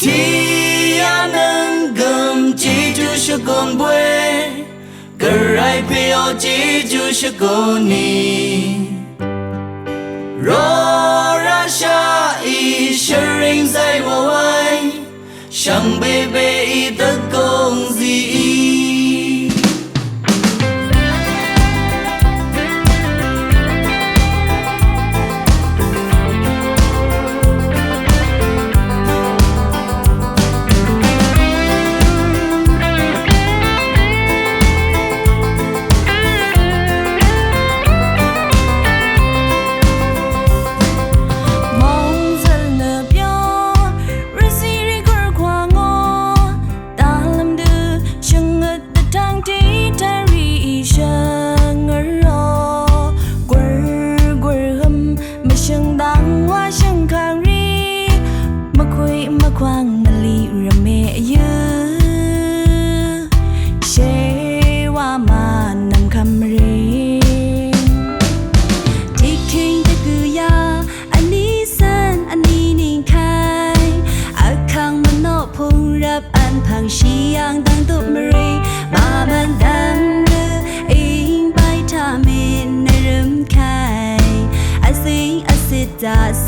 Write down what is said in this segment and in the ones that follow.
thì anh nâng gầm chỉ chú sẽ còn quê cái rai peo chỉ chú sẽ còn ni rõ ra xa y sẽ rinh dây vào ai chẳng bê bê y tất công gì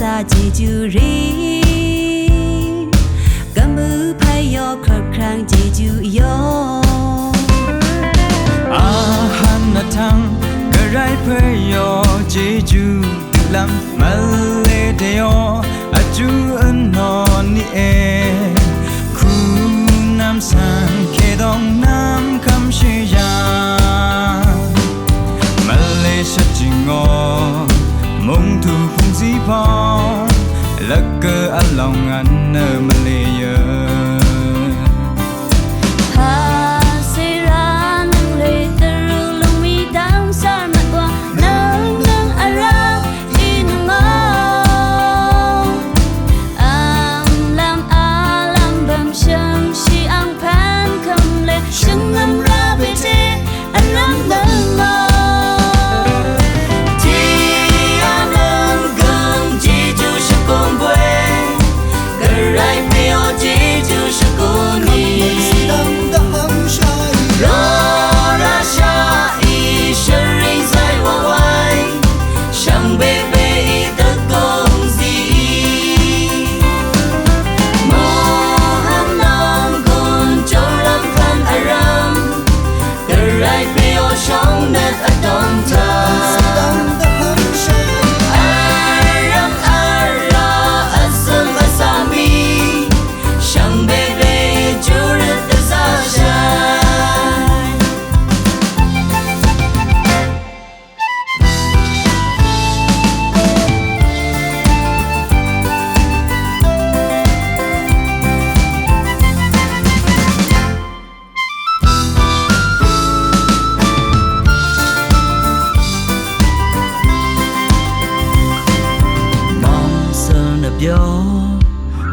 sa chỉ chú ri cầm mưa phai yo khóc khang chỉ chú yo han na thang cái rai phai yo chỉ chú làm mal de yo a chú an no ni e khu nam san ke dong nam kam shi ya mal sa jing o mong thu phung di phong lắc cơ ăn lòng ăn nơ mà lê nhớ ha sẽ ra nâng lê tơ rưu lông mi đắng xa mặt qua nâng nâng à ra đi nâng mơ làm bầm chân si ăn phan cầm lê chân ngâm ra về thế anh lắm nâng mơ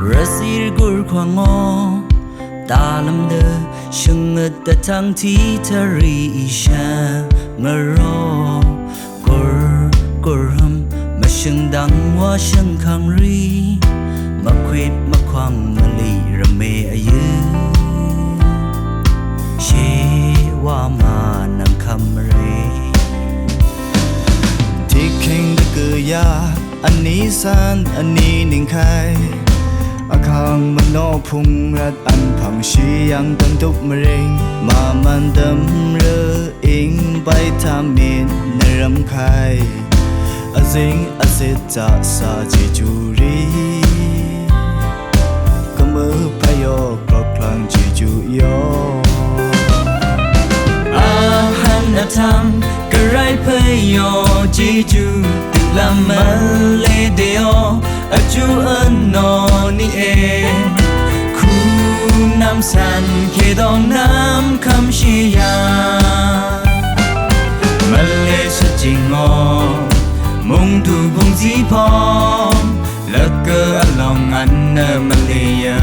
Rasir gur khoang ngo ta lam de shung ta thang thi thari isha ngaro kur hum ma shung dang wa shung khang ri ma khwet ma khoang ma li rame ayu she wa ma nang kham re taking the kuya ani san ani ning khai khang man no phung rat an phang shi yang tan tup mring ma man dam rơ ing bai tham min naram khai azing azet cha sa ji juri kamu payo klok klang ji ju yo han na tham karai payo ji ju làm le deo a chu an no ni e khu nam san ke dong nam kam shi ya male sa jing o mong thu bung ji phong lắc cơ an lòng an male ya